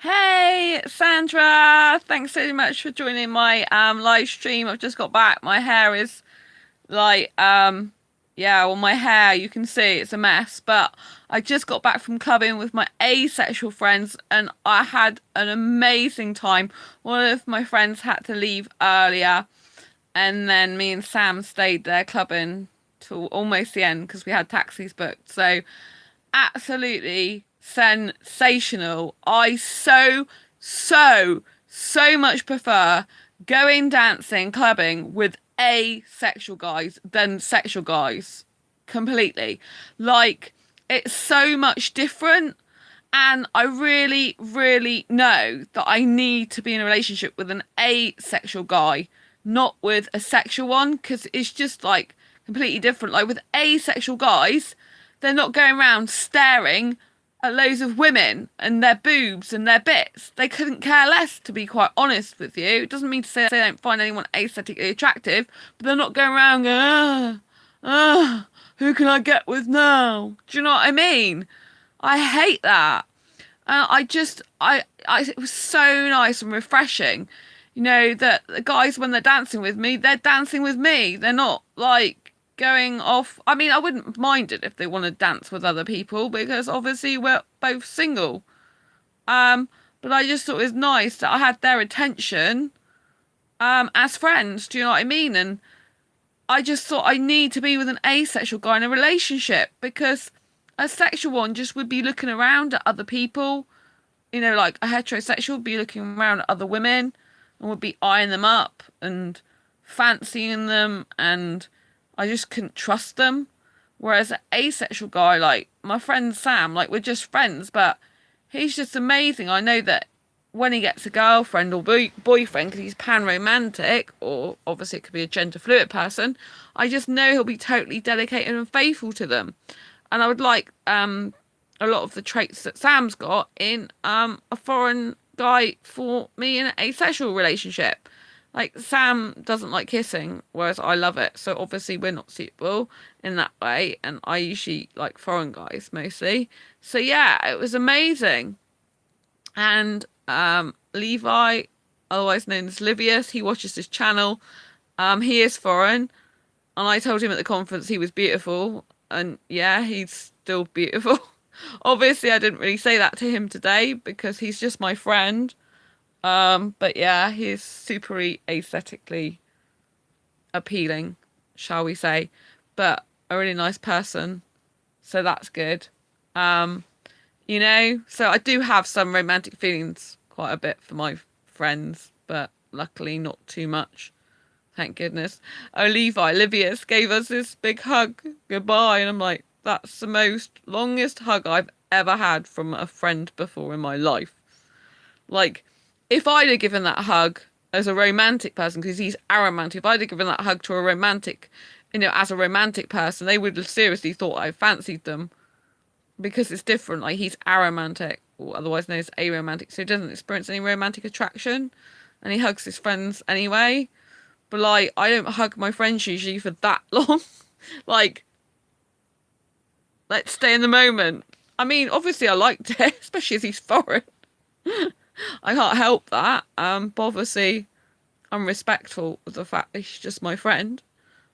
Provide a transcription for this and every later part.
Hey, Sandra. Thanks so much for joining my live stream. I've just got back. My hair is like yeah, well my hair, you can see it's a mess, but I just got back from clubbing with my asexual friends and I had an amazing time. One of my friends had to leave earlier and then me and Sam stayed there clubbing till almost the end because we had taxis booked. So absolutely sensational. I so much prefer going dancing, clubbing with asexual guys than sexual guys. Completely. Like, it's so much different. And I really know that I need to be in a relationship with an asexual guy, not with a sexual one, because it's just like completely different. Like with asexual guys, they're not going around staring at loads of women and their boobs and their bits. They couldn't care less, to be quite honest with you. It doesn't mean to say they don't find anyone aesthetically attractive, but they're not going around going, who can I get with now? Do you know what I mean? I hate that. It was so nice and refreshing, that the guys, when they're dancing with me, they're dancing with me. They're not like going off. I mean, I wouldn't mind it if they want to dance with other people because obviously we're both single. Um, but I just thought it was nice that I had their attention, as friends. Do you know what I mean? And I just thought I need to be with an asexual guy in a relationship because a sexual one just would be looking around at other people. Like a heterosexual would be looking around at other women and would be eyeing them up and fancying them, and I just couldn't trust them. Whereas an asexual guy, like my friend Sam, like we're just friends, but he's just amazing. I know that when he gets a girlfriend or boyfriend, because he's pan romantic, or obviously it could be a gender fluid person, I just know he'll be totally dedicated and faithful to them. And I would like a lot of the traits that Sam's got in a foreign guy for me in an asexual relationship. Like Sam doesn't like kissing, whereas I love it. So obviously we're not suitable in that way, and I usually like foreign guys mostly. So yeah, it was amazing. And Levi, otherwise known as Livius, he watches this channel. He is foreign, and I told him at the conference he was beautiful, and yeah, he's still beautiful. Obviously, I didn't really say that to him today because he's just my friend. But yeah, he's super aesthetically appealing, shall we say, but a really nice person, so that's good. Um, so I do have some romantic feelings quite a bit for my friends, but luckily not too much. Thank goodness. Oh, Livius gave us this big hug goodbye, and I'm like, that's the most longest hug I've ever had from a friend before in my life. Like, if I'd have given that hug as a romantic person, because he's aromantic, if I'd have given that hug to a romantic, as a romantic person, they would have seriously thought I fancied them because it's different. Like, he's aromantic, or otherwise known as aromantic, so he doesn't experience any romantic attraction, and he hugs his friends anyway. But like, I don't hug my friends usually for that long. Like, let's stay in the moment. I mean, obviously I liked it, especially as he's foreign. I can't help that. But obviously I'm respectful of the fact that he's just my friend.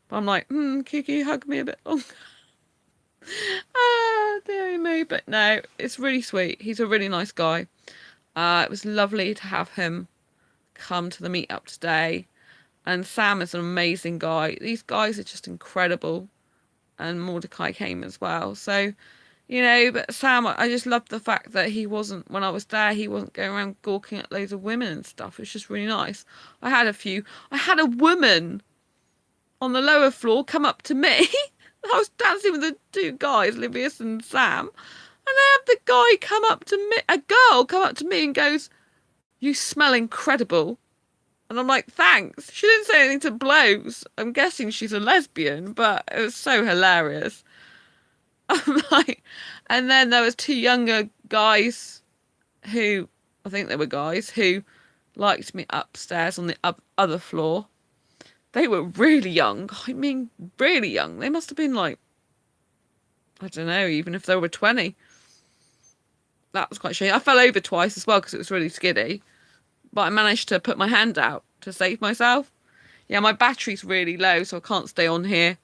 But I'm like, Kiki, hug me a bit longer. Dear me. But no, it's really sweet. He's a really nice guy. It was lovely to have him come to the meetup today. And Sam is an amazing guy. These guys are just incredible. And Mordecai came as well. So, but Sam, I just loved the fact that he wasn't, when I was there, he wasn't going around gawking at loads of women and stuff. It's just really nice. I had a woman on the lower floor come up to me. I was dancing with the two guys, Livius and Sam. And I had the guy come up to me, a girl come up to me and goes, "You smell incredible." And I'm like, thanks. She didn't say anything to blows. I'm guessing she's a lesbian, but it was so hilarious. I'm like, and then there was two younger guys who, I think they were guys, who liked me upstairs on the other floor. They were really young. I mean, really young. They must have been like, I don't know, even if they were 20. that was quite shady. I fell over twice as well because it was really skiddy, but I managed to put my hand out to save myself. Yeah, my battery's really low, so I can't stay on here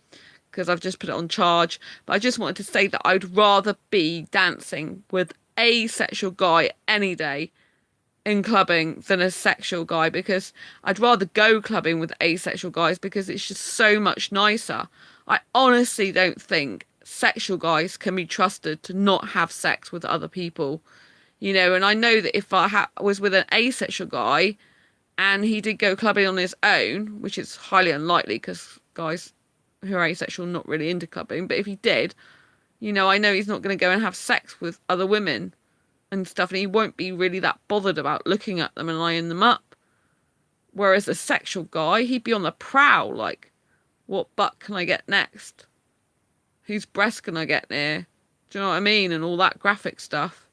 because I've just put it on charge. But I just wanted to say that I'd rather be dancing with a sexual guy any day in clubbing than a sexual guy, because I'd rather go clubbing with asexual guys because it's just so much nicer. I honestly don't think sexual guys can be trusted to not have sex with other people, you know. And I know that if I was with an asexual guy and he did go clubbing on his own, which is highly unlikely because guys who are asexual are not really into clubbing, but if he did, you know, I know he's not going to go and have sex with other women and stuff, and he won't be really that bothered about looking at them and eyeing them up. Whereas a sexual guy, he'd be on the prowl, like, what butt can I get next? Whose breast can I get near? Do you know what I mean? And all that graphic stuff.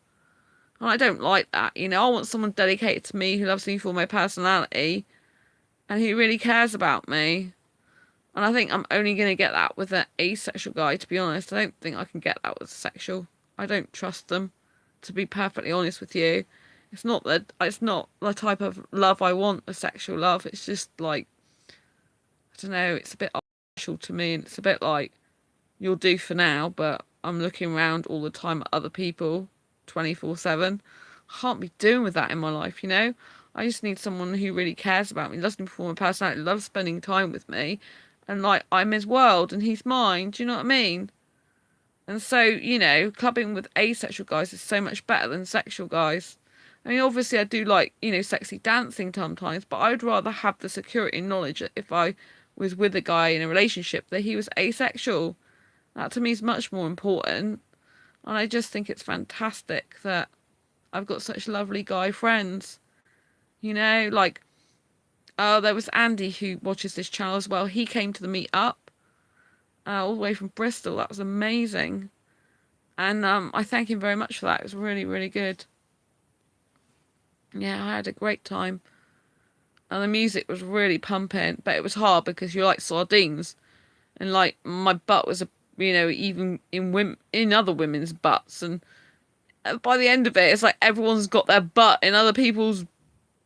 And I don't like that, you know. I want someone dedicated to me who loves me for my personality and who really cares about me. And I think I'm only going to get that with an asexual guy, to be honest. I don't think I can get that with sexual. I don't trust them, to be perfectly honest with you. It's not the type of love I want, a sexual love. It's just like, I don't know, it's a bit artificial to me, and it's a bit like, you'll do for now, but I'm looking around all the time at other people 24/7. I can't be doing with that in my life, you know. I just need someone who really cares about me, loves me for my personality, loves spending time with me, and like, I'm his world and he's mine. Do you know what I mean? And so, you know, clubbing with asexual guys is so much better than sexual guys. I mean, obviously I do like, you know, sexy dancing sometimes, but I'd rather have the security and knowledge that if I was with a guy in a relationship that he was asexual. That to me is much more important. And I just think it's fantastic that I've got such lovely guy friends. You know, like, oh, there was Andy who watches this channel as well. He came to the meet up all the way from Bristol. That was amazing. And I thank him very much for that. It was really, really good. Yeah, I had a great time. And the music was really pumping. But it was hard because you're like sardines. And like, my butt was, you know, even in other women's butts. And by the end of it, it's like everyone's got their butt in other people's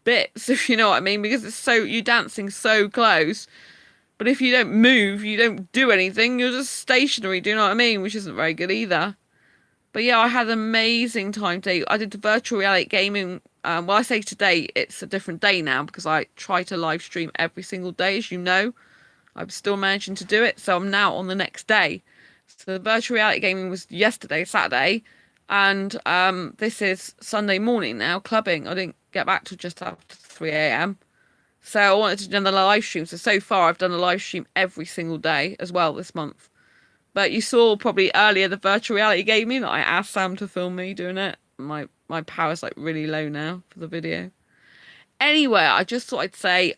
bits, if you know what I mean. Because it's so, you're dancing so close. But if you don't move, you don't do anything, you're just stationary, do you know what I mean? Which isn't very good either. But yeah, I had an amazing time today. I did the virtual reality gaming. Well, I say today, it's a different day now because I try to live stream every single day, as you know. I'm still managing to do it, so I'm now on the next day. So the virtual reality gaming was yesterday, Saturday, and this is Sunday morning now, clubbing. I didn't get back till just after 3 a.m. So I wanted to do another live stream. So far I've done a live stream every single day as well this month. But you saw probably earlier the virtual reality gaming that I asked Sam to film me doing it. My power's like really low now for the video. Anyway, I just thought I'd say,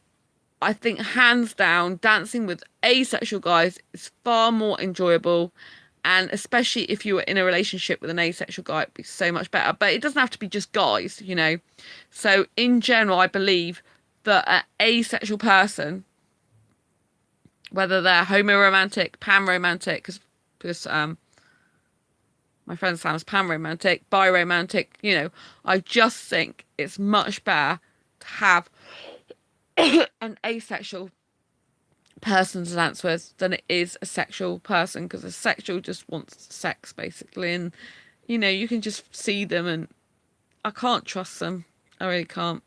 I think hands down, dancing with asexual guys is far more enjoyable. And especially if you were in a relationship with an asexual guy, it'd be so much better. But it doesn't have to be just guys, you know. So in general, I believe that an asexual person, whether they're homoromantic, panromantic, because my friend Sam's panromantic, biromantic, you know, I just think it's much better to have an asexual person to dance with than it is a sexual person, because a sexual just wants sex basically, and you know, you can just see them and I can't trust them. I really can't.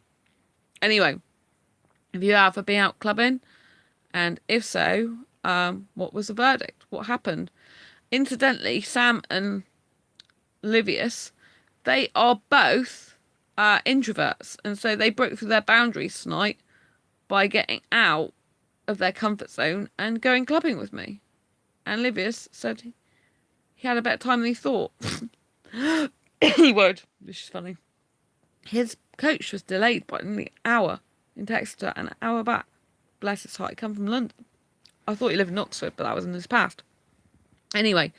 Anyway, have you ever been out clubbing? And if so, what was the verdict? What happened? Incidentally, Sam and Livius, they are both introverts, and so they broke through their boundaries tonight by getting out of their comfort zone and going clubbing with me. And Livius said he had a better time than he thought. He would, which is funny. His coach was delayed by nearly an hour in Exeter and an hour back. Bless his heart, he come from London. I thought he lived in Oxford, but that was in his past. Anyway,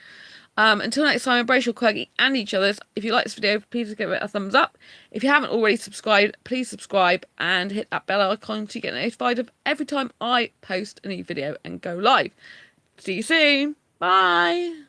until next time, embrace your quirky and each other's. If you like this video, please give it a thumbs up. If you haven't already subscribed, please subscribe and hit that bell icon to get notified of every time I post a new video and go live. See you soon. Bye.